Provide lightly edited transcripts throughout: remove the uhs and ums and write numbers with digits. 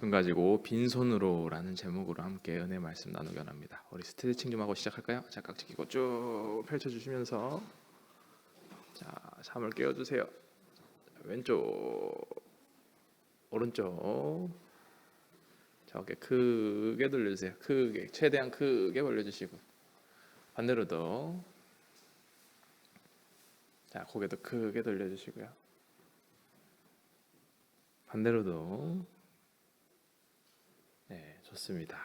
말씀 가지고 빈손으로라는 제목으로 함께 은혜 말씀 나누기 원합니다. 우리 스트레칭 좀 하고 시작할까요? 자, 깍지 끼고 쭉 펼쳐주시면서 자, 잠을 깨워주세요. 왼쪽, 오른쪽. 자, 어깨 크게 돌려주세요. 크게, 최대한 크게 벌려주시고 반대로도. 자, 고개도 크게 돌려주시고요. 반대로도. 네, 좋습니다.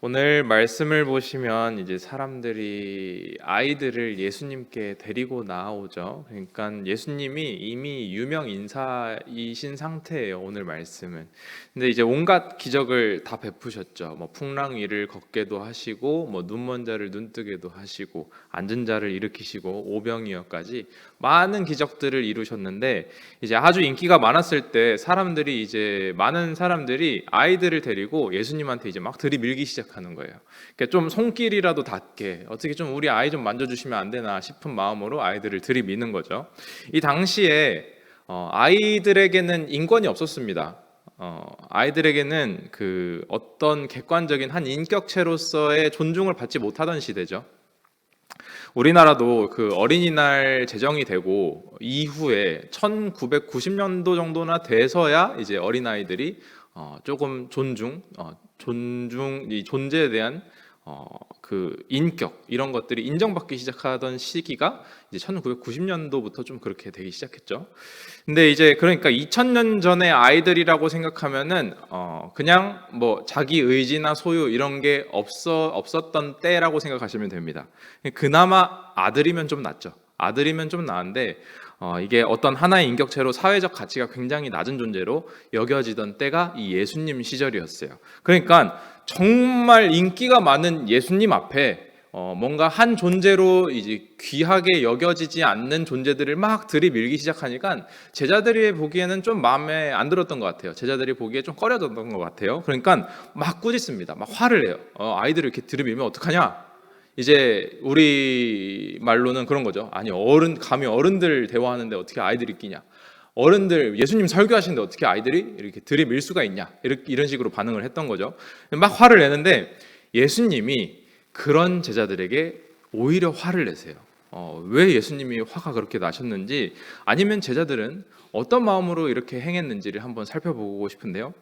오늘 말씀을 보시면 이제 사람들이 아이들을 예수님께 데리고 나오죠. 그러니까 예수님이 이미 유명 인사이신 상태예요. 오늘 말씀은. 근데 이제 온갖 기적을 다 베푸셨죠. 뭐 풍랑 위를 걷게도 하시고, 뭐 눈먼 자를 눈뜨게도 하시고, 앉은 자를 일으키시고, 오병이어까지 많은 기적들을 이루셨는데, 이제 아주 인기가 많았을 때 사람들이 이제 많은 사람들이 아이들을 데리고 예수님한테 이제 막 들이밀기 시작하는 거예요. 그러니까 좀 손길이라도 닿게, 어떻게 좀 우리 아이 좀 만져주시면 안 되나 싶은 마음으로 아이들을 들이미는 거죠. 이 당시에 아이들에게는 인권이 없었습니다. 아이들에게는 그 어떤 객관적인 한 인격체로서의 존중을 받지 못하던 시대죠. 우리나라도 그 어린이날 제정이 되고 이후에 1990년도 정도나 돼서야 이제 어린아이들이 조금 이 존재에 대한 그 인격 이런 것들이 인정받기 시작하던 시기가 이제 1990년도부터 좀 그렇게 되기 시작했죠. 근데 이제 그러니까 2000년 전의 아이들이라고 생각하면은 그냥 뭐 자기 의지나 소유 이런 게 없었던 때라고 생각하시면 됩니다. 그나마 아들이면 좀 낫죠. 아들이면 좀 나은데 이게 어떤 하나의 인격체로 사회적 가치가 굉장히 낮은 존재로 여겨지던 때가 이 예수님 시절이었어요. 그러니까 정말 인기가 많은 예수님 앞에 뭔가 한 존재로 이제 귀하게 여겨지지 않는 존재들을 막 들이밀기 시작하니까 제자들이 보기에는 좀 마음에 안 들었던 것 같아요. 제자들이 보기에 좀 꺼려졌던 것 같아요. 그러니까 막 꾸짖습니다. 막 화를 내요. 아이들을 이렇게 들이밀면 어떡하냐? 이제 우리 말로는 그런 거죠. 아니 감히 어른들 대화하는데 어떻게 아이들이 끼냐? 어른들 예수님 설교하시는데 어떻게 아이들이 이렇게 들이밀 수가 있냐? 이런 식으로 반응을 했던 거죠. 막 화를 내는데 예수님이 그런 제자들에게 오히려 화를 내세요. 왜 예수님이 화가 그렇게 나셨는지, 아니면 제자들은 어떤 마음으로 이렇게 행했는지를 한번 살펴보고 싶은데요.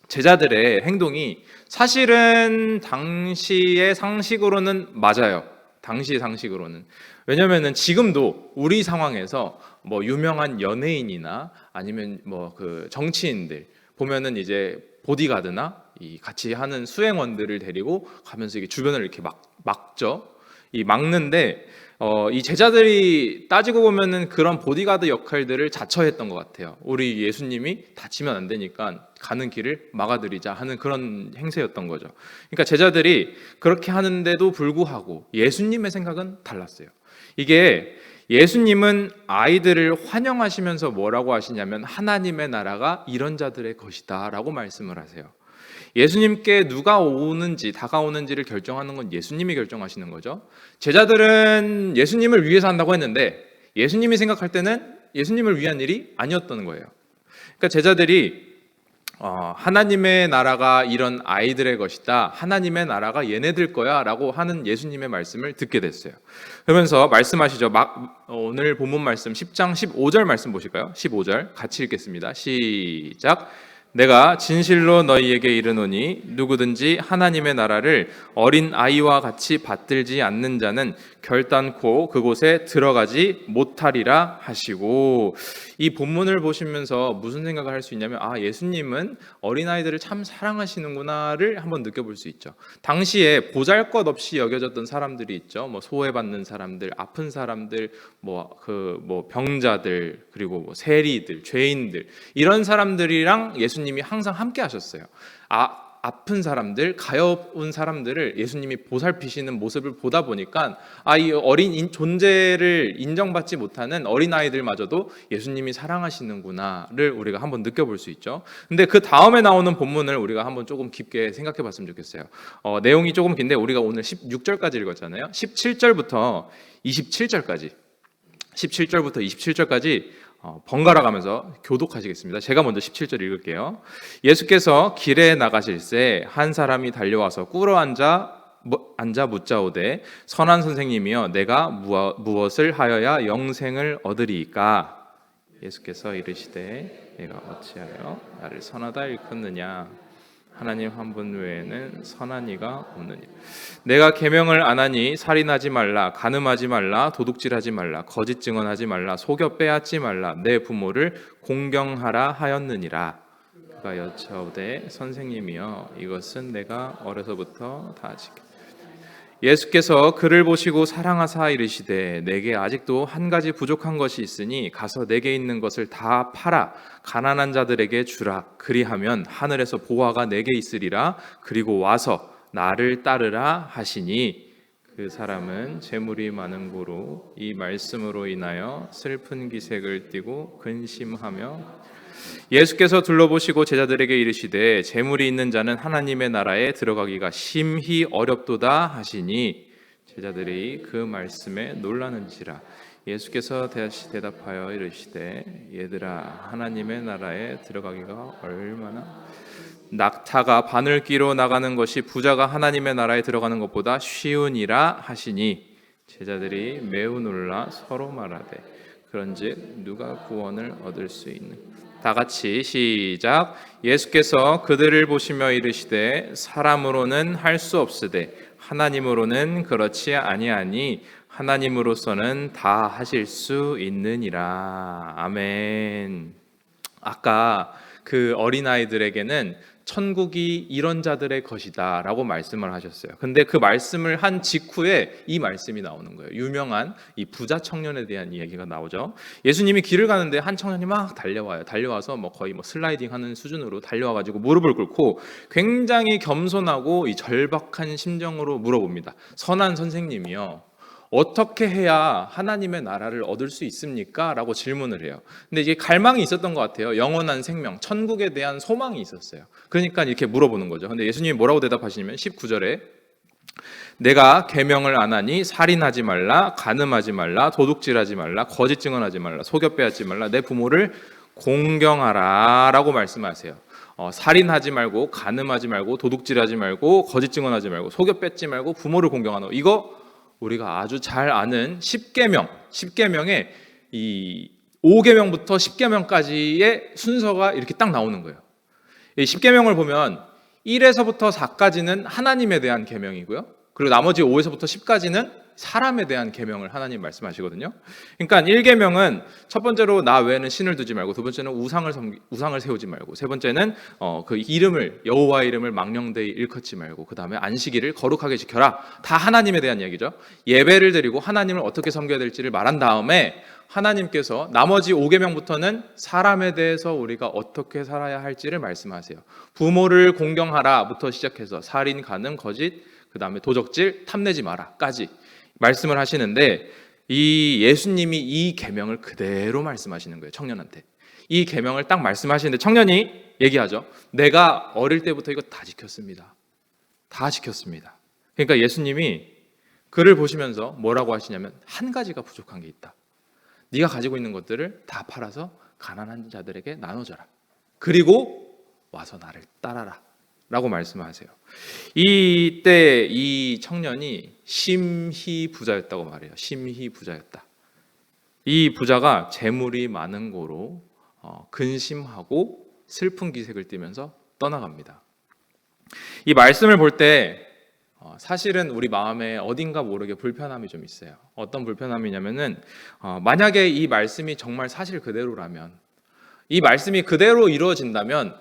제자들의 행동이 사실은 당시의 상식으로는 맞아요. 당시의 상식으로는. 왜냐면은 지금도 우리 상황에서 뭐 유명한 연예인이나 아니면 뭐 그 정치인들 보면은 이제 보디가드나 이 같이 하는 수행원들을 데리고 가면서 이게 주변을 이렇게 막죠. 이 막는데 이 제자들이 따지고 보면은 그런 보디가드 역할들을 자처했던 것 같아요. 우리 예수님이 다치면 안 되니까 가는 길을 막아드리자 하는 그런 행세였던 거죠. 그러니까 제자들이 그렇게 하는데도 불구하고 예수님의 생각은 달랐어요. 이게 예수님은 아이들을 환영하시면서 뭐라고 하시냐면 하나님의 나라가 이런 자들의 것이다 라고 말씀을 하세요. 예수님께 누가 오는지 다가오는지를 결정하는 건 예수님이 결정하시는 거죠. 제자들은 예수님을 위해서 한다고 했는데 예수님이 생각할 때는 예수님을 위한 일이 아니었던 거예요. 그러니까 제자들이 하나님의 나라가 이런 아이들의 것이다, 하나님의 나라가 얘네들 거야 라고 하는 예수님의 말씀을 듣게 됐어요. 그러면서 말씀하시죠. 오늘 본문 말씀 10장 15절 말씀 보실까요? 15절 같이 읽겠습니다. 시작. 내가 진실로 너희에게 이르노니 누구든지 하나님의 나라를 어린 아이와 같이 받들지 않는 자는 결단코 그곳에 들어가지 못하리라 하시고, 이 본문을 보시면서 무슨 생각을 할 수 있냐면 예수님은 어린아이들을 참 사랑하시는구나를 한번 느껴볼 수 있죠. 당시에 보잘것없이 여겨졌던 사람들이 있죠. 뭐 소외받는 사람들, 아픈 사람들, 병자들, 그리고 세리들, 죄인들, 이런 사람들이랑 예수님이 항상 함께 하셨어요. 아픈 사람들, 가엾은 사람들을 예수님이 보살피시는 모습을 보다 보니까 이 어린 존재를 인정받지 못하는 어린아이들마저도 예수님이 사랑하시는구나를 우리가 한번 느껴볼 수 있죠. 근데 그 다음에 나오는 본문을 우리가 한번 조금 깊게 생각해 봤으면 좋겠어요. 내용이 조금 긴데 우리가 오늘 16절까지 읽었잖아요. 17절부터 27절까지 번갈아 가면서 교독하시겠습니다. 제가 먼저 17절 읽을게요. 예수께서 길에 나가실새 한 사람이 달려와서 꿇어 앉아 묻자오되 선한 선생님이여 내가 무엇을 하여야 영생을 얻으리이까? 예수께서 이르시되 내가 어찌하여 나를 선하다 일컫느냐? 하나님 한 분 외에는 선한 이가 없느니라. 내가 계명을 안 하니 살인하지 말라, 간음하지 말라, 도둑질하지 말라, 거짓 증언하지 말라, 속여 빼앗지 말라, 내 부모를 공경하라 하였느니라. 그가 여짜오되 선생님이여 이것은 내가 어려서부터 다 지켰다. 예수께서 그를 보시고 사랑하사 이르시되 내게 아직도 한 가지 부족한 것이 있으니 가서 내게 있는 것을 다 팔아 가난한 자들에게 주라. 그리하면 하늘에서 보화가 내게 있으리라. 그리고 와서 나를 따르라 하시니 그 사람은 재물이 많은 고로 이 말씀으로 인하여 슬픈 기색을 띠고 근심하며 예수께서 둘러보시고 제자들에게 이르시되 재물이 있는 자는 하나님의 나라에 들어가기가 심히 어렵도다 하시니 제자들이 그 말씀에 놀라는지라. 예수께서 다시 대답하여 이르시되 얘들아 하나님의 나라에 들어가기가 얼마나 낙타가 바늘귀로 나가는 것이 부자가 하나님의 나라에 들어가는 것보다 쉬우니라 하시니 제자들이 매우 놀라 서로 말하되 그런즉 누가 구원을 얻을 수 있는? 다 같이 시작. 예수께서 그들을 보시며 이르시되 사람으로는 할 수 없으되 하나님으로는 그렇지 아니하니 하나님으로서는 다 하실 수 있느니라. 아멘. 아까 그 어린아이들에게는 천국이 이런 자들의 것이다 라고 말씀을 하셨어요. 근데 그 말씀을 한 직후에 이 말씀이 나오는 거예요. 유명한 이 부자 청년에 대한 이야기가 나오죠. 예수님이 길을 가는데 한 청년이 막 달려와요. 달려와서 거의 슬라이딩 하는 수준으로 달려와가지고 무릎을 꿇고 굉장히 겸손하고 이 절박한 심정으로 물어봅니다. 선한 선생님이요, 어떻게 해야 하나님의 나라를 얻을 수 있습니까? 라고 질문을 해요. 근데 이게 갈망이 있었던 것 같아요. 영원한 생명, 천국에 대한 소망이 있었어요. 그러니까 이렇게 물어보는 거죠. 근데 예수님이 뭐라고 대답하시냐면 19절에 내가 계명을 안 하니 살인하지 말라, 간음하지 말라, 도둑질하지 말라, 거짓 증언하지 말라, 속여 빼앗지 말라, 내 부모를 공경하라 라고 말씀하세요. 살인하지 말고, 간음하지 말고, 도둑질하지 말고, 거짓 증언하지 말고, 속여 뺏지 말고, 부모를 공경하는 거. 이거 우리가 아주 잘 아는 10계명의 이 5계명부터 10계명까지의 순서가 이렇게 딱 나오는 거예요. 이 10계명을 보면 1에서부터 4까지는 하나님에 대한 계명이고요. 그리고 나머지 5에서부터 10까지는 사람에 대한 계명을 하나님 말씀하시거든요. 그러니까 1계명은 첫 번째로 나 외에는 신을 두지 말고, 두 번째는 우상을 세우지 말고, 세 번째는 그 이름을, 여호와의 이름을 망령되이 일컫지 말고, 그 다음에 안식일을 거룩하게 지켜라. 다 하나님에 대한 얘기죠. 예배를 드리고 하나님을 어떻게 섬겨야 될지를 말한 다음에 하나님께서 나머지 5계명부터는 사람에 대해서 우리가 어떻게 살아야 할지를 말씀하세요. 부모를 공경하라부터 시작해서 살인, 간음, 거짓, 그 다음에 도적질, 탐내지 마라까지 말씀을 하시는데, 이 예수님이 이 계명을 그대로 말씀하시는 거예요. 청년한테 이 계명을 딱 말씀하시는데 청년이 얘기하죠. 내가 어릴 때부터 이거 다 지켰습니다. 다 지켰습니다. 그러니까 예수님이 그를 보시면서 뭐라고 하시냐면 한 가지가 부족한 게 있다. 네가 가지고 있는 것들을 다 팔아서 가난한 자들에게 나눠줘라. 그리고 와서 나를 따라라 라고 말씀하세요. 이때 이 청년이 심히 부자였다고 말해요. 심히 부자였다. 이 부자가 재물이 많은 고로 근심하고 슬픈 기색을 띠면서 떠나갑니다. 이 말씀을 볼 때 사실은 우리 마음에 어딘가 모르게 불편함이 좀 있어요. 어떤 불편함이냐면은 만약에 이 말씀이 정말 사실 그대로라면, 이 말씀이 그대로 이루어진다면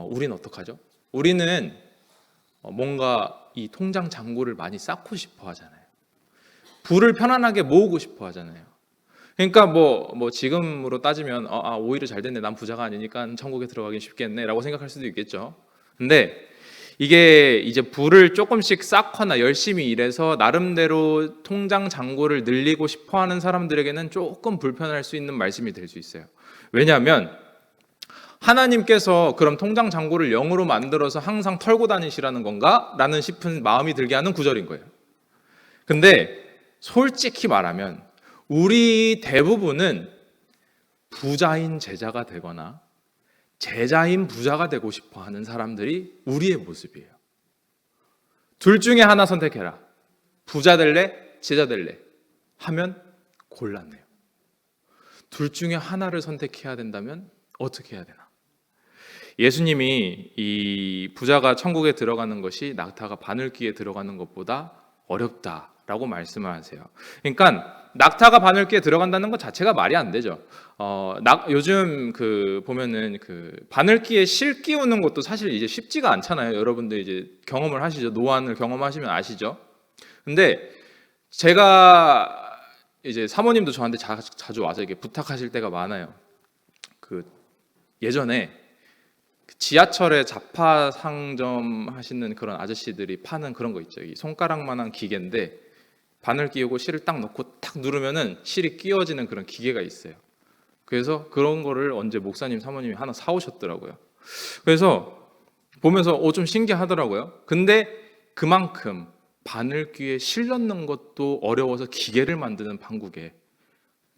우리는 어떡하죠? 우리는 뭔가 이 통장 잔고를 많이 쌓고 싶어 하잖아요. 부를 편안하게 모으고 싶어 하잖아요. 그러니까 뭐 지금으로 따지면 오히려 잘 됐네, 난 부자가 아니니까 천국에 들어가긴 쉽겠네 라고 생각할 수도 있겠죠. 근데 이게 이제 부를 조금씩 쌓거나 열심히 일해서 나름대로 통장 잔고를 늘리고 싶어 하는 사람들에게는 조금 불편할 수 있는 말씀이 될 수 있어요. 왜냐하면 하나님께서 그럼 통장 잔고를 0으로 만들어서 항상 털고 다니시라는 건가? 라는 싶은 마음이 들게 하는 구절인 거예요. 근데 솔직히 말하면 우리 대부분은 부자인 제자가 되거나 제자인 부자가 되고 싶어 하는 사람들이 우리의 모습이에요. 둘 중에 하나 선택해라. 부자 될래? 제자 될래? 하면 곤란해요. 둘 중에 하나를 선택해야 된다면 어떻게 해야 되나? 예수님이 이 부자가 천국에 들어가는 것이 낙타가 바늘귀에 들어가는 것보다 어렵다라고 말씀을 하세요. 그러니까 낙타가 바늘귀에 들어간다는 것 자체가 말이 안 되죠. 요즘 보면은 바늘귀에 실 끼우는 것도 사실 이제 쉽지가 않잖아요. 여러분들 이제 경험을 하시죠. 노안을 경험하시면 아시죠. 근데 제가 이제 사모님도 저한테 자주 와서 이렇게 부탁하실 때가 많아요. 예전에 지하철에 잡화 상점 하시는 그런 아저씨들이 파는 그런 거 있죠. 이 손가락만한 기계인데 바늘 끼우고 실을 딱 넣고 탁 누르면은 실이 끼워지는 그런 기계가 있어요. 그래서 그런 거를 언제 목사님 사모님이 하나 사오셨더라고요. 그래서 보면서 좀 신기하더라고요. 근데 그만큼 바늘귀에 실 넣는 것도 어려워서 기계를 만드는 판국에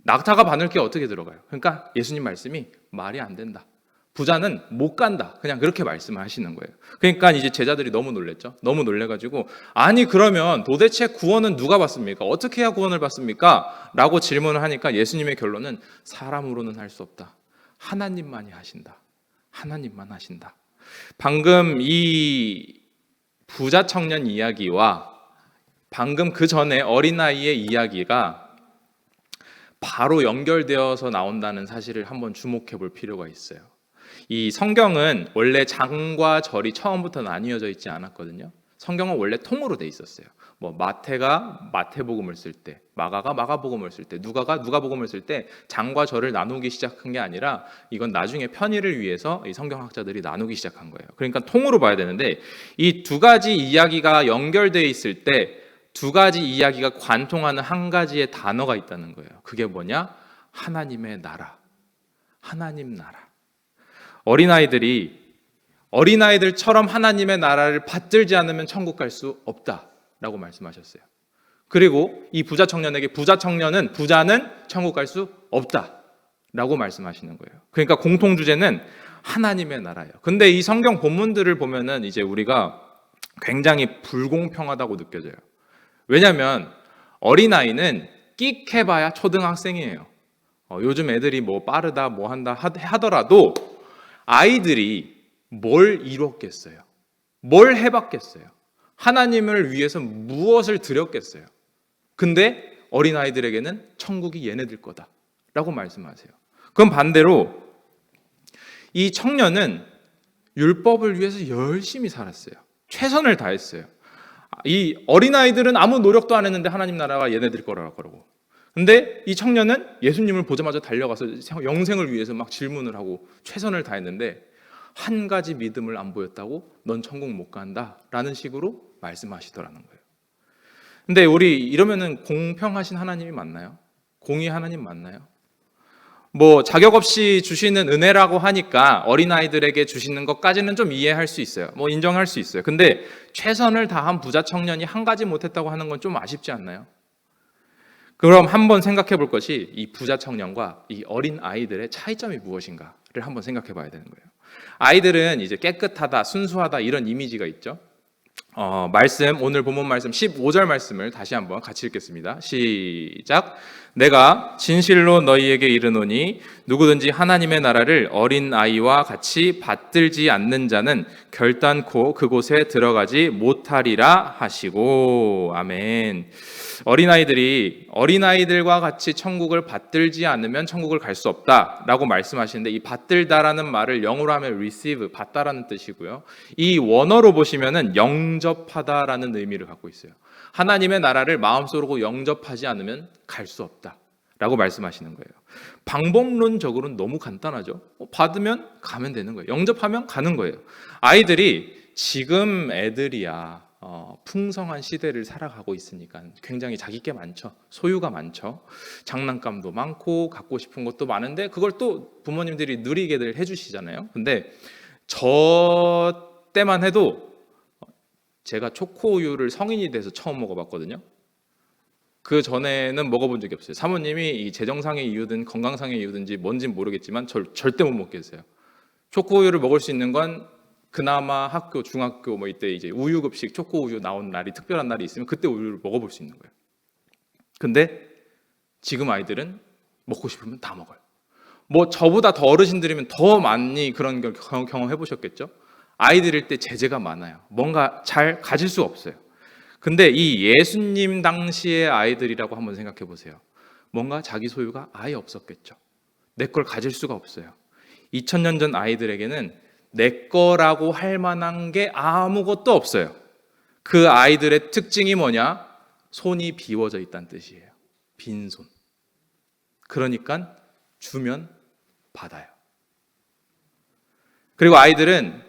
낙타가 바늘귀에 어떻게 들어가요? 그러니까 예수님 말씀이 말이 안 된다. 부자는 못 간다. 그냥 그렇게 말씀을 하시는 거예요. 그러니까 이제 제자들이 너무 놀랬죠. 너무 놀래가지고 아니 그러면 도대체 구원은 누가 받습니까? 어떻게 해야 구원을 받습니까? 라고 질문을 하니까 예수님의 결론은 사람으로는 할 수 없다. 하나님만이 하신다. 하나님만 하신다. 방금 이 부자 청년 이야기와 방금 그 전에 어린아이의 이야기가 바로 연결되어서 나온다는 사실을 한번 주목해 볼 필요가 있어요. 이 성경은 원래 장과 절이 처음부터 나뉘어져 있지 않았거든요. 성경은 원래 통으로 돼 있었어요. 마태가 마태복음을 쓸 때, 마가가 마가복음을 쓸 때, 누가가 누가복음을 쓸 때 장과 절을 나누기 시작한 게 아니라 이건 나중에 편의를 위해서 이 성경학자들이 나누기 시작한 거예요. 그러니까 통으로 봐야 되는데 이 두 가지 이야기가 연결되어 있을 때 두 가지 이야기가 관통하는 한 가지의 단어가 있다는 거예요. 그게 뭐냐? 하나님의 나라. 하나님 나라. 어린아이들처럼 하나님의 나라를 받들지 않으면 천국 갈 수 없다라고 말씀하셨어요. 그리고 이 부자 청년에게 부자는 천국 갈 수 없다라고 말씀하시는 거예요. 그러니까 공통 주제는 하나님의 나라예요. 근데 이 성경 본문들을 보면은 이제 우리가 굉장히 불공평하다고 느껴져요. 왜냐하면 어린아이는 끽 해봐야 초등학생이에요. 요즘 애들이 빠르다 한다 하더라도 아이들이 뭘 이뤘겠어요? 뭘 해봤겠어요? 하나님을 위해서 무엇을 드렸겠어요? 근데 어린아이들에게는 천국이 얘네들 거다라고 말씀하세요. 그럼 반대로 이 청년은 율법을 위해서 열심히 살았어요. 최선을 다했어요. 이 어린아이들은 아무 노력도 안 했는데 하나님 나라가 얘네들 거라고 그러고, 근데 이 청년은 예수님을 보자마자 달려가서 영생을 위해서 막 질문을 하고 최선을 다했는데 한 가지 믿음을 안 보였다고 넌 천국 못 간다 라는 식으로 말씀하시더라는 거예요. 근데 우리 이러면은 공평하신 하나님이 맞나요? 공의 하나님 맞나요? 자격 없이 주시는 은혜라고 하니까 어린아이들에게 주시는 것까지는 좀 이해할 수 있어요. 인정할 수 있어요. 근데 최선을 다한 부자 청년이 한 가지 못했다고 하는 건 좀 아쉽지 않나요? 그럼 한번 생각해 볼 것이 이 부자 청년과 이 어린 아이들의 차이점이 무엇인가를 한번 생각해 봐야 되는 거예요. 아이들은 이제 깨끗하다, 순수하다 이런 이미지가 있죠. 오늘 본문 말씀 15절 말씀을 다시 한번 같이 읽겠습니다. 시작. 내가 진실로 너희에게 이르노니 누구든지 하나님의 나라를 어린 아이와 같이 받들지 않는 자는 결단코 그곳에 들어가지 못하리라 하시고. 아멘. 어린아이들과 같이 천국을 받들지 않으면 천국을 갈 수 없다라고 말씀하시는데, 이 받들다라는 말을 영어로 하면 receive, 받다라는 뜻이고요. 이 원어로 보시면은 영접하다라는 의미를 갖고 있어요. 하나님의 나라를 마음속으로 영접하지 않으면 갈 수 없다라고 말씀하시는 거예요. 방법론적으로는 너무 간단하죠. 받으면 가면 되는 거예요. 영접하면 가는 거예요. 아이들이 지금 애들이야 풍성한 시대를 살아가고 있으니까 굉장히 자기 게 많죠. 소유가 많죠. 장난감도 많고 갖고 싶은 것도 많은데 그걸 또 부모님들이 누리게들 해주시잖아요. 근데 저 때만 해도 제가 초코우유를 성인이 돼서 처음 먹어봤거든요. 그 전에는 먹어본 적이 없어요. 사모님이 이 재정상의 이유든 건강상의 이유든지 뭔진 모르겠지만 절대 못 먹겠어요. 초코우유를 먹을 수 있는 건 그나마 학교, 중학교 뭐 이때 이제 우유 급식, 초코우유 나온 날이 특별한 날이 있으면 그때 우유를 먹어볼 수 있는 거예요. 근데 지금 아이들은 먹고 싶으면 다 먹어요. 뭐 저보다 더 어르신들이면 더 많이 그런 걸 경험해 보셨겠죠? 아이들일 때 제재가 많아요. 뭔가 잘 가질 수 없어요. 근데 이 예수님 당시의 아이들이라고 한번 생각해 보세요. 뭔가 자기 소유가 아예 없었겠죠. 내 걸 가질 수가 없어요. 2000년 전 아이들에게는 내 거라고 할 만한 게 아무것도 없어요. 그 아이들의 특징이 뭐냐? 손이 비워져 있다는 뜻이에요. 빈손. 그러니까 주면 받아요. 그리고 아이들은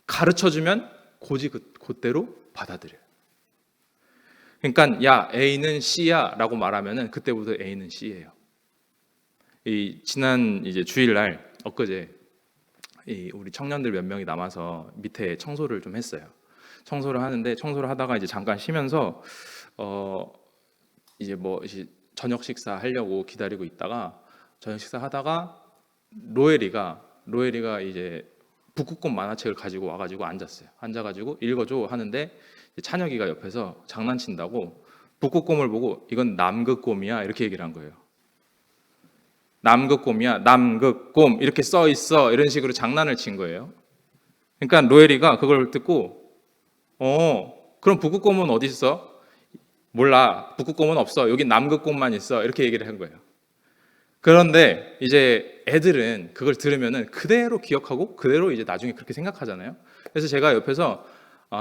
가르쳐주면 곧대로 받아들여요. 그러니까 야 A는 C야 라고 말하면은 그때부터 A는 C예요. 이 지난 이제 주일날 엊그제 우리 청년들 몇 명이 남아서 밑에 청소를 좀 했어요. 청소를 하는데 청소를 하다가 이제 잠깐 쉬면서 이제 저녁 식사 하려고 기다리고 있다가 저녁 식사 하다가 로엘이가 이제 북극곰 만화책을 가지고 와가지고 앉았어요. 앉아가지고 읽어줘 하는데 찬혁이가 옆에서 장난친다고 북극곰을 보고 이건 남극곰이야 이렇게 얘기를 한 거예요. 남극곰이야, 남극곰 이렇게 써 있어 이런 식으로 장난을 친 거예요. 그러니까 로엘이가 그걸 듣고 그럼 북극곰은 어디 있어? 몰라, 북극곰은 없어, 여기 남극곰만 있어 이렇게 얘기를 한 거예요. 그런데 이제 애들은 그걸 들으면은 그대로 기억하고 그대로 이제 나중에 그렇게 생각하잖아요. 그래서 제가 옆에서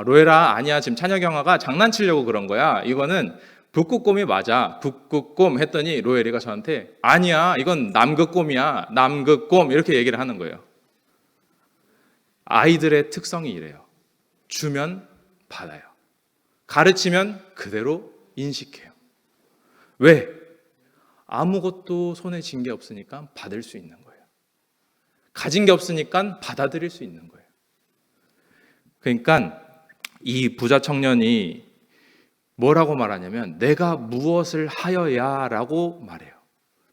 로엘아 아니야, 지금 찬혁이 형아가 장난치려고 그런 거야, 이거는 북극곰이 맞아, 북극곰 했더니 로엘이가 저한테 아니야 이건 남극곰이야, 남극곰 이렇게 얘기를 하는 거예요. 아이들의 특성이 이래요. 주면 받아요. 가르치면 그대로 인식해요. 왜? 아무것도 손에 쥔 게 없으니까 받을 수 있는 거예요. 가진 게 없으니까 받아들일 수 있는 거예요. 그러니까 이 부자 청년이 뭐라고 말하냐면 내가 무엇을 하여야 라고 말해요.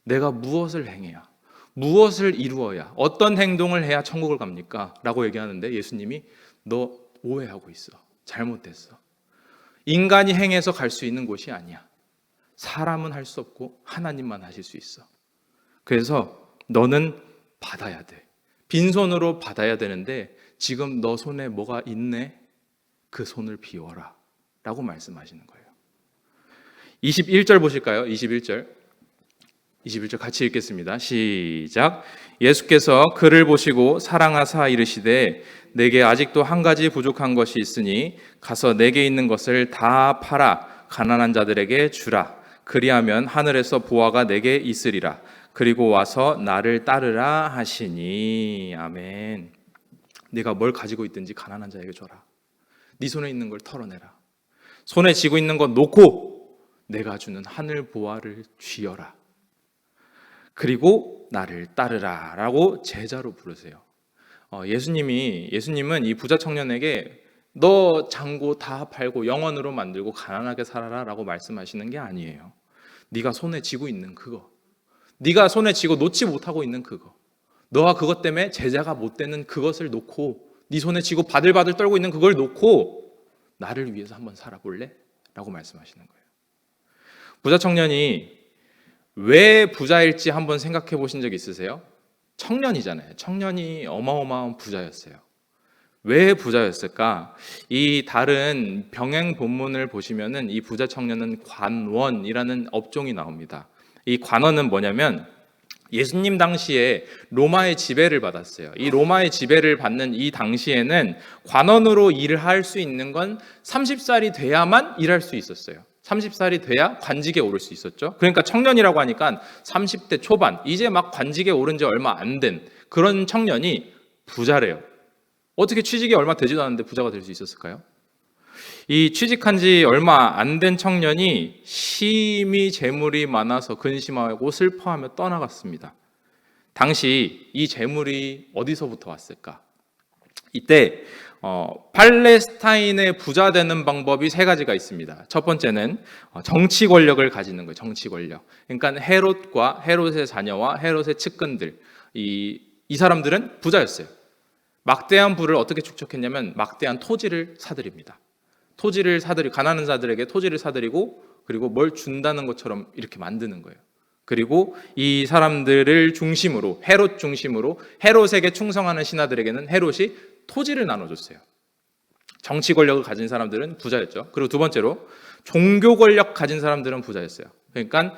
내가 무엇을 행해야, 무엇을 이루어야, 어떤 행동을 해야 천국을 갑니까? 라고 얘기하는데 예수님이 너 오해하고 있어. 잘못됐어. 인간이 행해서 갈 수 있는 곳이 아니야. 사람은 할 수 없고 하나님만 하실 수 있어. 그래서 너는 받아야 돼. 빈손으로 받아야 되는데 지금 너 손에 뭐가 있네? 그 손을 비워라 라고 말씀하시는 거예요. 21절 보실까요? 21절 같이 읽겠습니다. 시작. 예수께서 그를 보시고 사랑하사 이르시되 내게 아직도 한 가지 부족한 것이 있으니 가서 내게 있는 것을 다 팔아 가난한 자들에게 주라. 그리하면 하늘에서 보화가 내게 있으리라. 그리고 와서 나를 따르라 하시니. 아멘. 네가 뭘 가지고 있든지 가난한 자에게 줘라. 네 손에 있는 걸 털어내라. 손에 쥐고 있는 것 놓고 내가 주는 하늘 보화를 쥐어라. 그리고 나를 따르라 라고 제자로 부르세요. 예수님은 이 부자 청년에게 너 장고 다 팔고 영원으로 만들고 가난하게 살아라 라고 말씀하시는 게 아니에요. 네가 손에 쥐고 있는 그거, 네가 손에 쥐고 놓지 못하고 있는 그거, 너가 그것 때문에 제자가 못 되는 그것을 놓고, 네 손에 쥐고 바들바들 떨고 있는 그걸 놓고 나를 위해서 한번 살아볼래? 라고 말씀하시는 거예요. 부자 청년이 왜 부자일지 한번 생각해 보신 적 있으세요? 청년이잖아요. 청년이 어마어마한 부자였어요. 왜 부자였을까? 이 다른 병행 본문을 보시면은 이 부자 청년은 관원이라는 업종이 나옵니다. 이 관원은 뭐냐면 예수님 당시에 로마의 지배를 받았어요. 이 로마의 지배를 받는 이 당시에는 관원으로 일을 할 수 있는 건 30살이 돼야만 일할 수 있었어요. 30살이 돼야 관직에 오를 수 있었죠. 그러니까 청년이라고 하니까 30대 초반, 이제 막 관직에 오른 지 얼마 안 된 그런 청년이 부자래요. 어떻게 취직이 얼마 되지도 않았는데 부자가 될 수 있었을까요? 이 취직한 지 얼마 안 된 청년이 심히 재물이 많아서 근심하고 슬퍼하며 떠나갔습니다. 당시 이 재물이 어디서부터 왔을까? 이때 팔레스타인의 부자 되는 방법이 세 가지가 있습니다. 첫 번째는 정치 권력을 가지는 거예요. 정치 권력. 그러니까 헤롯과 헤롯의 자녀와 헤롯의 측근들, 이 사람들은 부자였어요. 막대한 부를 어떻게 축적했냐면 막대한 토지를 사들입니다. 토지를 사들이 가난한 자들에게 토지를 사들이고 그리고 뭘 준다는 것처럼 이렇게 만드는 거예요. 그리고 이 사람들을 중심으로 헤롯에게 충성하는 신하들에게는 헤롯이 토지를 나눠줬어요. 정치 권력을 가진 사람들은 부자였죠. 그리고 두 번째로 종교 권력 가진 사람들은 부자였어요. 그러니까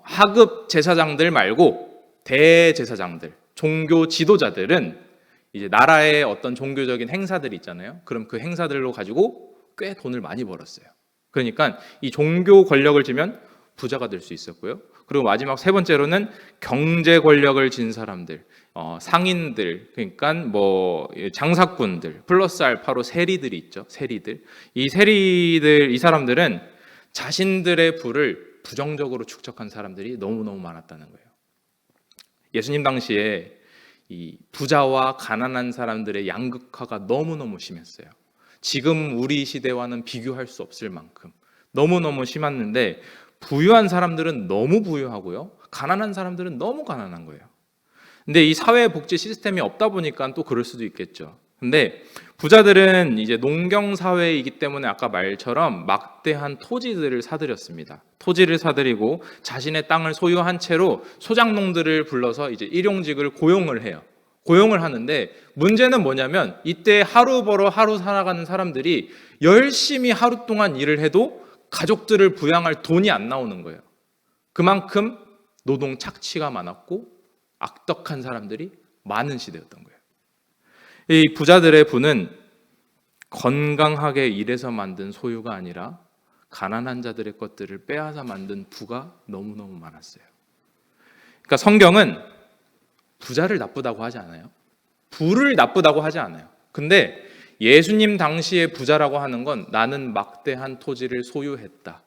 하급 제사장들 말고 대제사장들, 종교 지도자들은 이제 나라의 어떤 종교적인 행사들이 있잖아요. 그럼 그 행사들로 가지고 꽤 돈을 많이 벌었어요. 그러니까 이 종교 권력을 지면 부자가 될 수 있었고요. 그리고 마지막 세 번째로는 경제 권력을 진 사람들, 상인들, 그러니까 뭐 장사꾼들 플러스 알파로 세리들이 있죠. 세리들. 이 사람들은 자신들의 부를 부정적으로 축적한 사람들이 너무너무 많았다는 거예요. 예수님 당시에 이 부자와 가난한 사람들의 양극화가 너무너무 심했어요. 지금 우리 시대와는 비교할 수 없을 만큼 너무너무 심했는데 부유한 사람들은 너무 부유하고요. 가난한 사람들은 너무 가난한 거예요. 근데 이 사회복지 시스템이 없다 보니까 또 그럴 수도 있겠죠. 근데 부자들은 이제 농경 사회이기 때문에 아까 말처럼 막대한 토지들을 사들였습니다. 토지를 사들이고 자신의 땅을 소유한 채로 소작농들을 불러서 이제 일용직을 고용을 해요. 고용을 하는데 문제는 뭐냐면 이때 하루 벌어 하루 살아가는 사람들이 열심히 하루 동안 일을 해도 가족들을 부양할 돈이 안 나오는 거예요. 그만큼 노동 착취가 많았고 악덕한 사람들이 많은 시대였던 거예요. 이 부자들의 부는 건강하게 일해서 만든 소유가 아니라 가난한 자들의 것들을 빼앗아 만든 부가 너무너무 많았어요. 그러니까 성경은 부자를 나쁘다고 하지 않아요. 부를 나쁘다고 하지 않아요. 근데 예수님 당시의 부자라고 하는 건 나는 막대한 토지를 소유했다.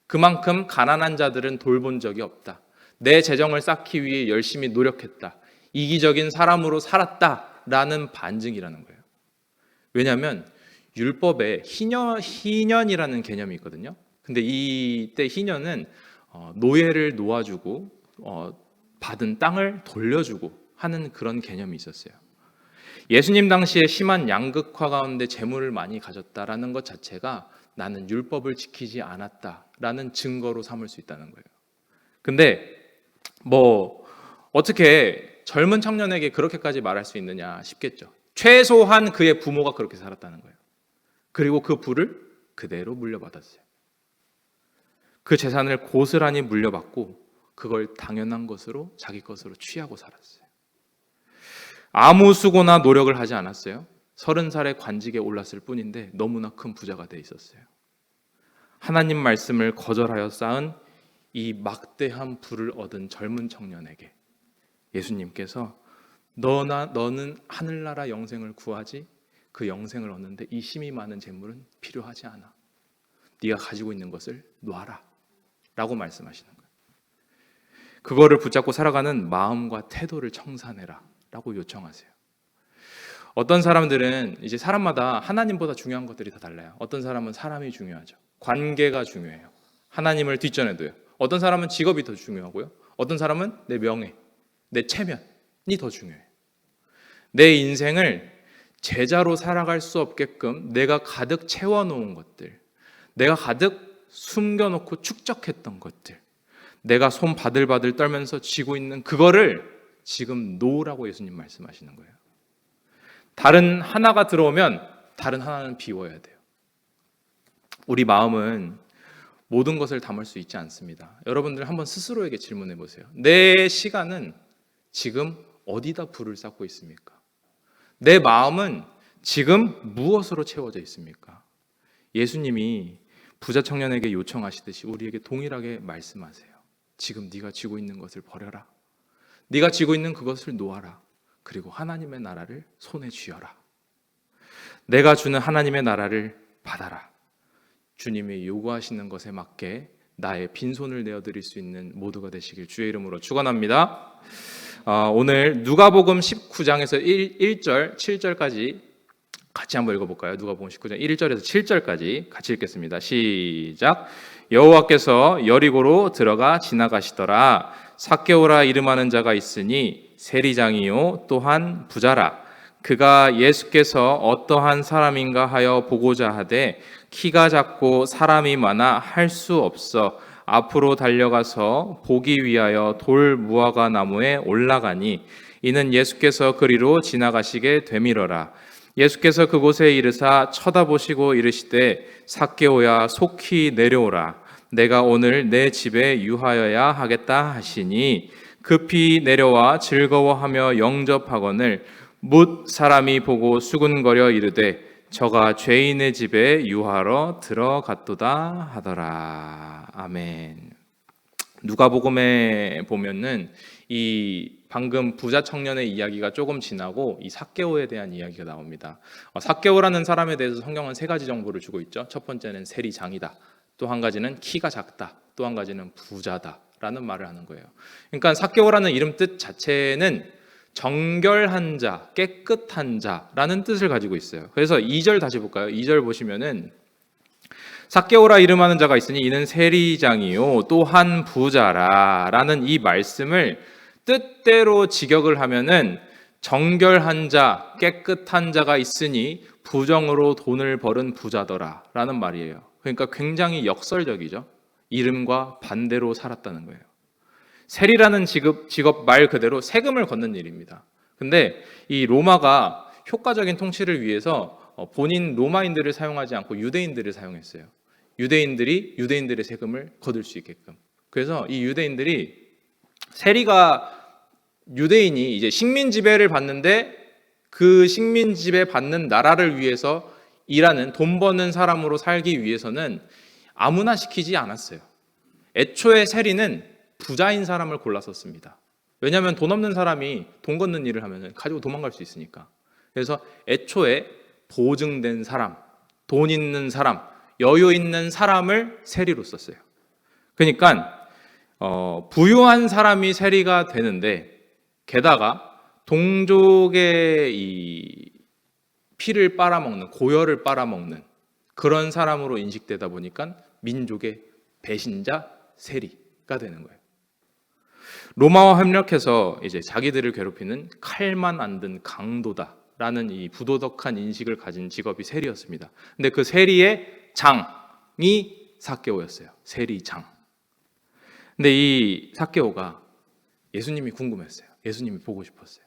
그만큼 가난한 자들은 돌본 적이 없다. 내 재정을 쌓기 위해 열심히 노력했다. 이기적인 사람으로 살았다라는 반증이라는 거예요. 왜냐하면 율법에 희년이라는 개념이 있거든요. 근데 이때 희년은 노예를 놓아주고 받은 땅을 돌려주고 하는 그런 개념이 있었어요. 예수님 당시에 심한 양극화 가운데 재물을 많이 가졌다라는 것 자체가 나는 율법을 지키지 않았다라는 증거로 삼을 수 있다는 거예요. 근데 뭐 어떻게 젊은 청년에게 그렇게까지 말할 수 있느냐 싶겠죠. 최소한 그의 부모가 그렇게 살았다는 거예요. 그리고 그 부를 그대로 물려받았어요. 그 재산을 고스란히 물려받고 그걸 당연한 것으로 자기 것으로 취하고 살았어요. 아무 수고나 노력을 하지 않았어요. 30살에 관직에 올랐을 뿐인데 너무나 큰 부자가 돼 있었어요. 하나님 말씀을 거절하여 쌓은 이 막대한 부를 얻은 젊은 청년에게 예수님께서 너는 하늘나라 영생을 구하지 그 영생을 얻는데 이 힘이 많은 재물은 필요하지 않아. 네가 가지고 있는 것을 놔라 라고 말씀하시는 거예요. 그거를 붙잡고 살아가는 마음과 태도를 청산해라 라고 요청하세요. 어떤 사람들은 이제 사람마다 하나님보다 중요한 것들이 다 달라요. 어떤 사람은 사람이 중요하죠. 관계가 중요해요. 하나님을 뒷전에 둬요. 어떤 사람은 직업이 더 중요하고요. 어떤 사람은 내 명예, 내 체면이 더 중요해요. 내 인생을 제자로 살아갈 수 없게끔 내가 가득 채워놓은 것들, 내가 가득 숨겨놓고 축적했던 것들, 내가 손 바들바들 떨면서 쥐고 있는 그거를 지금 놓으라고 예수님 말씀하시는 거예요. 다른 하나가 들어오면 다른 하나는 비워야 돼요. 우리 마음은 모든 것을 담을 수 있지 않습니다. 여러분들 한번 스스로에게 질문해 보세요. 내 시간은 지금 어디다 불을 쌓고 있습니까? 내 마음은 지금 무엇으로 채워져 있습니까? 예수님이 부자 청년에게 요청하시듯이 우리에게 동일하게 말씀하세요. 지금 네가 쥐고 있는 것을 버려라. 네가 쥐고 있는 그것을 놓아라. 그리고 하나님의 나라를 손에 쥐어라. 내가 주는 하나님의 나라를 받아라. 주님이 요구하시는 것에 맞게 나의 빈손을 내어드릴 수 있는 모두가 되시길 주의 이름으로 축원합니다. 오늘 누가복음 19장에서 1절, 7절까지 같이 한번 읽어볼까요? 누가복음 19장 1절에서 7절까지 같이 읽겠습니다. 시작. 여호와께서 여리고로 들어가 지나가시더라. 삭개오라 이름하는 자가 있으니 세리장이요 또한 부자라. 그가 예수께서 어떠한 사람인가 하여 보고자 하되 키가 작고 사람이 많아 할 수 없어 앞으로 달려가서 보기 위하여 돌 무화과 나무에 올라가니 이는 예수께서 그리로 지나가시게 되밀어라. 예수께서 그곳에 이르사 쳐다보시고 이르시되 삭개오야 속히 내려오라. 내가 오늘 내 집에 유하여야 하겠다 하시니 급히 내려와 즐거워하며 영접하거늘 뭇 사람이 보고 수군거려 이르되 저가 죄인의 집에 유하러 들어갔도다 하더라. 아멘. 누가복음에 보면은 이 방금 부자 청년의 이야기가 조금 지나고 이 삭개오에 대한 이야기가 나옵니다. 삭개오라는 사람에 대해서 성경은 세 가지 정보를 주고 있죠. 첫 번째는 세리장이다. 또 한 가지는 키가 작다. 또 한 가지는 부자다라는 말을 하는 거예요. 그러니까 삭개오라는 이름 뜻 자체는 정결한 자, 깨끗한 자라는 뜻을 가지고 있어요. 그래서 2절 다시 볼까요? 2절 보시면은 삭개오라 이름하는 자가 있으니 이는 세리장이요 또한 부자라 라는 이 말씀을 뜻대로 직역을 하면은 정결한 자, 깨끗한 자가 있으니 부정으로 돈을 벌은 부자더라 라는 말이에요. 그러니까 굉장히 역설적이죠. 이름과 반대로 살았다는 거예요. 세리라는 직업 말 그대로 세금을 걷는 일입니다. 근데 이 로마가 효과적인 통치를 위해서 본인 로마인들을 사용하지 않고 유대인들을 사용했어요. 유대인들이 유대인들의 세금을 거둘 수 있게끔. 그래서 이 유대인들이 세리가 유대인이 이제 식민 지배를 받는데 그 식민 지배 받는 나라를 위해서 일하는 돈 버는 사람으로 살기 위해서는 아무나 시키지 않았어요. 애초에 세리는 부자인 사람을 골랐었습니다. 왜냐하면 돈 없는 사람이 돈 걷는 일을 하면 가지고 도망갈 수 있으니까. 그래서 애초에 보증된 사람, 돈 있는 사람, 여유 있는 사람을 세리로 썼어요. 그러니까 부유한 사람이 세리가 되는데 게다가 동족의 이 피를 빨아먹는, 고열을 빨아먹는 그런 사람으로 인식되다 보니까 민족의 배신자 세리가 되는 거예요. 로마와 협력해서 이제 자기들을 괴롭히는 칼만 안 든 강도다라는 이 부도덕한 인식을 가진 직업이 세리였습니다. 근데 그 세리의 장이 삭개오였어요. 세리장. 근데 이 삭개오가 예수님이 궁금했어요. 예수님이 보고 싶었어요.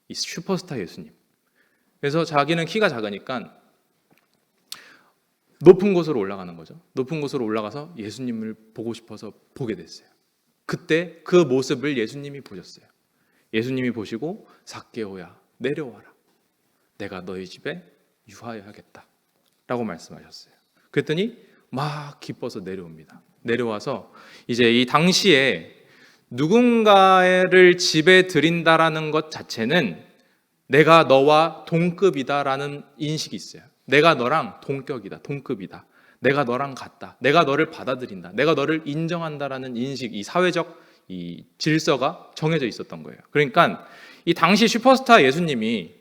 이 슈퍼스타 예수님. 그래서 자기는 키가 작으니까 높은 곳으로 올라가는 거죠. 높은 곳으로 올라가서 예수님을 보고 싶어서 보게 됐어요. 그때 그 모습을 예수님이 보셨어요. 예수님이 보시고 삭개오야 내려와라. 내가 너희 집에 유하여야겠다 라고 말씀하셨어요. 그랬더니 막 기뻐서 내려옵니다. 내려와서 이제 이 당시에 누군가를 집에 들인다라는 것 자체는 내가 너와 동급이다라는 인식이 있어요. 내가 너랑 동격이다, 동급이다. 내가 너랑 같다. 내가 너를 받아들인다. 내가 너를 인정한다라는 인식, 이 사회적 이 질서가 정해져 있었던 거예요. 그러니까 이 당시 슈퍼스타 예수님이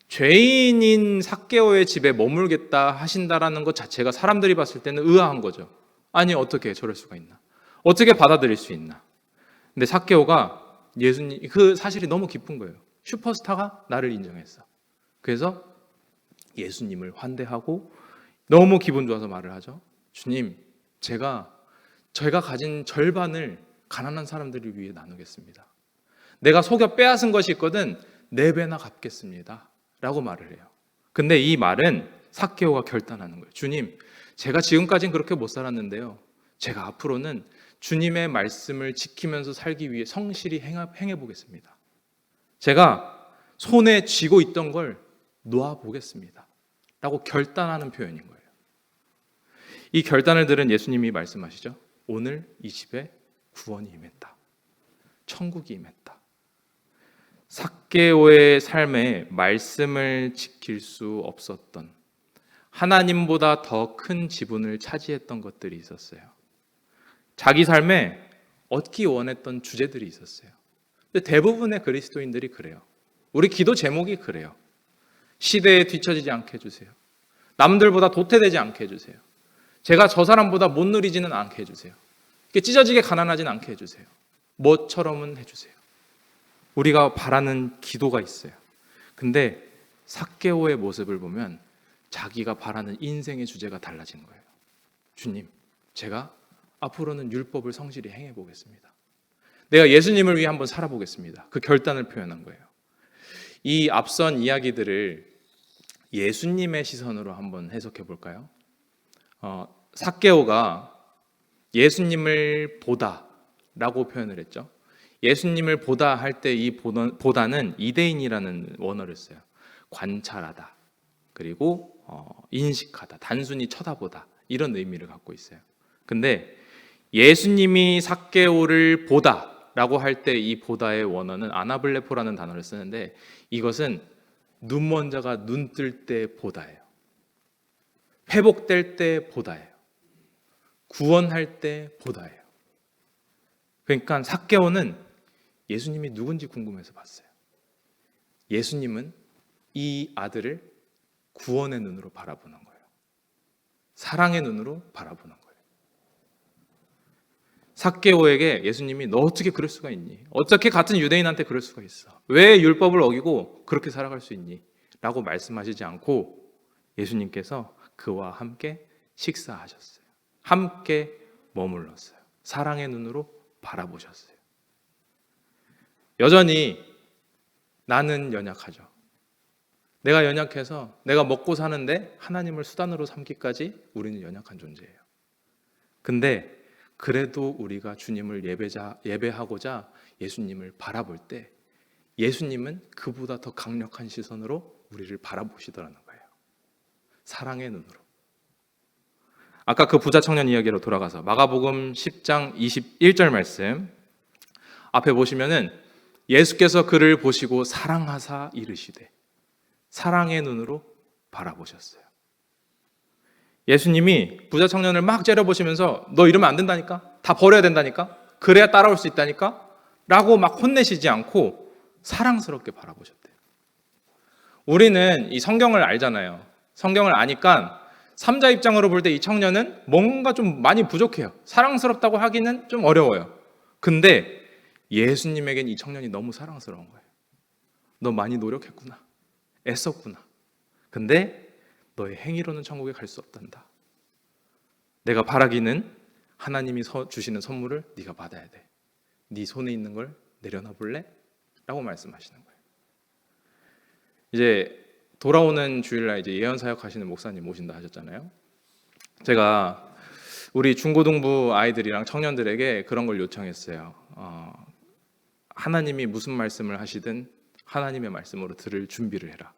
죄인인 삭개오의 집에 머물겠다 하신다라는 것 자체가 사람들이 봤을 때는 의아한 거죠. 아니 어떻게 저럴 수가 있나? 어떻게 받아들일 수 있나? 근데 삭개오가 예수님 그 사실이 너무 기쁜 거예요. 슈퍼스타가 나를 인정했어. 그래서 예수님을 환대하고 너무 기분 좋아서 말을 하죠. 주님, 제가 가진 절반을 가난한 사람들을 위해 나누겠습니다. 내가 속여 빼앗은 것이 있거든 4배나 갚겠습니다. 라고 말을 해요. 근데 이 말은 삭개오가 결단하는 거예요. 주님, 제가 지금까지는 그렇게 못 살았는데요. 제가 앞으로는 주님의 말씀을 지키면서 살기 위해 성실히 행해 보겠습니다. 제가 손에 쥐고 있던 걸 놓아 보겠습니다. 라고 결단하는 표현인 거예요. 이 결단을 들은 예수님이 말씀하시죠. 오늘 이 집에 구원이 임했다. 천국이 임했다. 삭개오의 삶에 말씀을 지킬 수 없었던 하나님보다 더 큰 지분을 차지했던 것들이 있었어요. 자기 삶에 얻기 원했던 주제들이 있었어요. 근데 대부분의 그리스도인들이 그래요. 우리 기도 제목이 그래요. 시대에 뒤처지지 않게 해주세요. 남들보다 도태되지 않게 해주세요. 제가 저 사람보다 못 누리지는 않게 해주세요. 찢어지게 가난하진 않게 해주세요. 뭐처럼은 해주세요. 우리가 바라는 기도가 있어요. 근데 삭개오의 모습을 보면 자기가 바라는 인생의 주제가 달라지는 거예요. 주님, 제가 앞으로는 율법을 성실히 행해 보겠습니다. 내가 예수님을 위해 한번 살아보겠습니다. 그 결단을 표현한 거예요. 이 앞선 이야기들을 예수님의 시선으로 한번 해석해 볼까요? 삭개오가 예수님을 보다라고 표현을 했죠. 예수님을 보다 할 때 이 보다는 이데인이라는 원어를 써요. 관찰하다, 그리고 인식하다, 단순히 쳐다보다, 이런 의미를 갖고 있어요. 근데 예수님이 삭개오를 보다라고 할 때 이 보다의 원어는 아나블레포라는 단어를 쓰는데, 이것은 눈먼자가 눈 뜰 때 보다예요. 회복될 때 보다예요. 구원할 때 보다예요. 그러니까 삭개오는 예수님이 누군지 궁금해서 봤어요. 예수님은 이 아들을 구원의 눈으로 바라보는 거예요. 사랑의 눈으로 바라보는 거예요. 삭개오에게 예수님이 너 어떻게 그럴 수가 있니? 어떻게 같은 유대인한테 그럴 수가 있어? 왜 율법을 어기고 그렇게 살아갈 수 있니? 라고 말씀하시지 않고 예수님께서 그와 함께 식사하셨어요. 함께 머물렀어요. 사랑의 눈으로 바라보셨어요. 여전히 나는 연약하죠. 내가 연약해서 내가 먹고 사는데 하나님을 수단으로 삼기까지 우리는 연약한 존재예요. 근데 그래도 우리가 주님을 예배하고자 예수님을 바라볼 때 예수님은 그보다 더 강력한 시선으로 우리를 바라보시더라는 거예요. 사랑의 눈으로. 아까 그 부자 청년 이야기로 돌아가서 마가복음 10장 21절 말씀 앞에 보시면은 예수께서 그를 보시고 사랑하사 이르시되, 사랑의 눈으로 바라보셨어요. 예수님이 부자 청년을 막 째려보시면서 너 이러면 안 된다니까? 다 버려야 된다니까? 그래야 따라올 수 있다니까? 라고 막 혼내시지 않고 사랑스럽게 바라보셨대요. 우리는 이 성경을 알잖아요. 성경을 아니까 삼자 입장으로 볼 때 이 청년은 뭔가 좀 많이 부족해요. 사랑스럽다고 하기는 좀 어려워요. 근데 예수님에겐 이 청년이 너무 사랑스러운 거예요. 너 많이 노력했구나. 애썼구나. 근데 너의 행위로는 천국에 갈 수 없단다. 내가 바라기는 하나님이 주시는 선물을 네가 받아야 돼. 네 손에 있는 걸 내려놔 볼래? 라고 말씀하시는 거예요. 이제 돌아오는 주일날 이제 예언 사역 하시는 목사님 모신다 하셨잖아요. 제가 우리 중고등부 아이들이랑 청년들에게 그런 걸 요청했어요. 하나님이 무슨 말씀을 하시든 하나님의 말씀으로 들을 준비를 해라.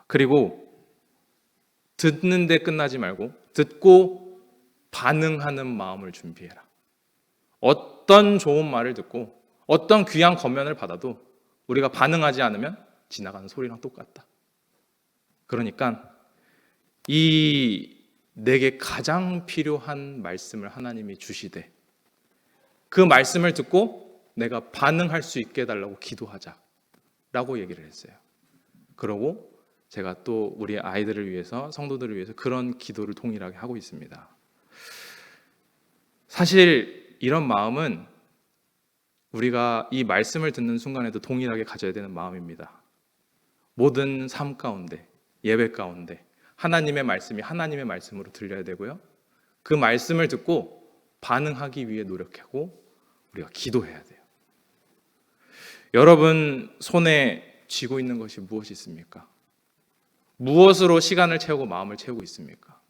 그리고 듣는데 끝나지 말고 듣고 반응하는 마음을 준비해라. 어떤 좋은 말을 듣고 어떤 귀한 겉면을 받아도 우리가 반응하지 않으면 지나가는 소리랑 똑같다. 그러니까 이 내게 가장 필요한 말씀을 하나님이 주시되 그 말씀을 듣고 내가 반응할 수 있게 해달라고 기도하자라고 얘기를 했어요. 그러고 제가 또 우리 아이들을 위해서, 성도들을 위해서 그런 기도를 동일하게 하고 있습니다. 사실 이런 마음은 우리가 이 말씀을 듣는 순간에도 동일하게 가져야 되는 마음입니다. 모든 삶 가운데, 예배 가운데 하나님의 말씀이 하나님의 말씀으로 들려야 되고요. 그 말씀을 듣고 반응하기 위해 노력하고 우리가 기도해야 돼요. 여러분 손에 쥐고 있는 것이 무엇이 있습니까? 무엇으로 시간을 채우고 마음을 채우고 있습니까?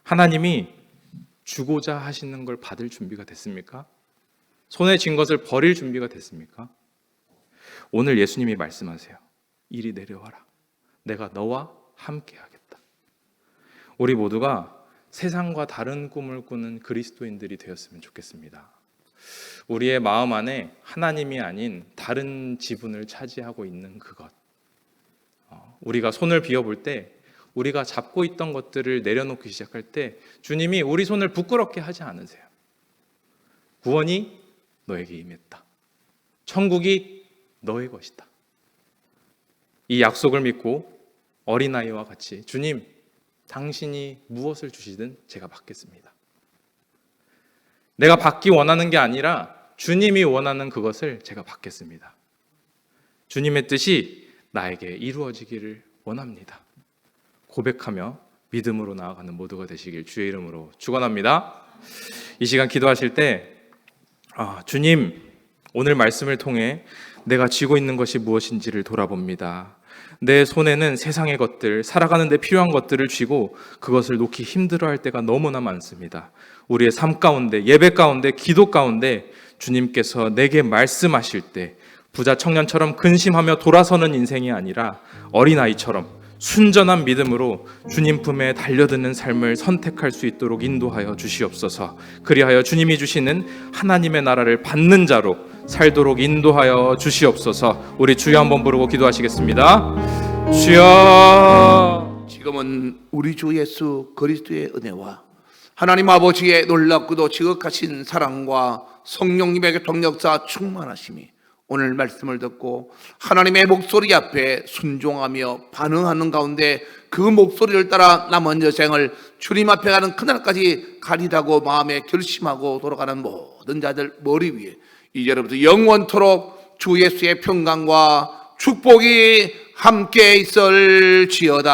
하나님이 주고자 하시는 걸 받을 준비가 됐습니까? 손에 쥔 것을 버릴 준비가 됐습니까? 오늘 예수님이 말씀하세요. 이리 내려와라. 내가 너와 함께 하겠다. 우리 모두가 세상과 다른 꿈을 꾸는 그리스도인들이 되었으면 좋겠습니다. 우리의 마음 안에 하나님이 아닌 다른 지분을 차지하고 있는 그것. 우리가 손을 비워볼 때 우리가 잡고 있던 것들을 내려놓기 시작할 때 주님이 우리 손을 부끄럽게 하지 않으세요. 구원이 너에게 임했다. 천국이 너의 것이다. 이 약속을 믿고 어린아이와 같이 주님, 당신이 무엇을 주시든 제가 받겠습니다. 내가 받기 원하는 게 아니라 주님이 원하는 그것을 제가 받겠습니다. 주님의 뜻이 나에게 이루어지기를 원합니다. 고백하며 믿음으로 나아가는 모두가 되시길 주의 이름으로 축원합니다. 이 시간 기도하실 때 주님, 오늘 말씀을 통해 내가 쥐고 있는 것이 무엇인지를 돌아봅니다. 내 손에는 세상의 것들, 살아가는 데 필요한 것들을 쥐고 그것을 놓기 힘들어할 때가 너무나 많습니다. 우리의 삶 가운데, 예배 가운데, 기도 가운데 주님께서 내게 말씀하실 때 부자 청년처럼 근심하며 돌아서는 인생이 아니라 어린아이처럼 순전한 믿음으로 주님 품에 달려드는 삶을 선택할 수 있도록 인도하여 주시옵소서. 그리하여 주님이 주시는 하나님의 나라를 받는 자로 살도록 인도하여 주시옵소서. 우리 주여 한번 부르고 기도하시겠습니다. 주여. 지금은 우리 주 예수 그리스도의 은혜와 하나님 아버지의 놀랍고도 지극하신 사랑과 성령님의 교통역사 충만하심이 오늘 말씀을 듣고 하나님의 목소리 앞에 순종하며 반응하는 가운데 그 목소리를 따라 남은 여생을 주님 앞에 가는 그날까지 가리라고 마음에 결심하고 돌아가는 모든 자들 머리 위에 이제로부터 영원토록 주 예수의 평강과 축복이 함께 있을지어다.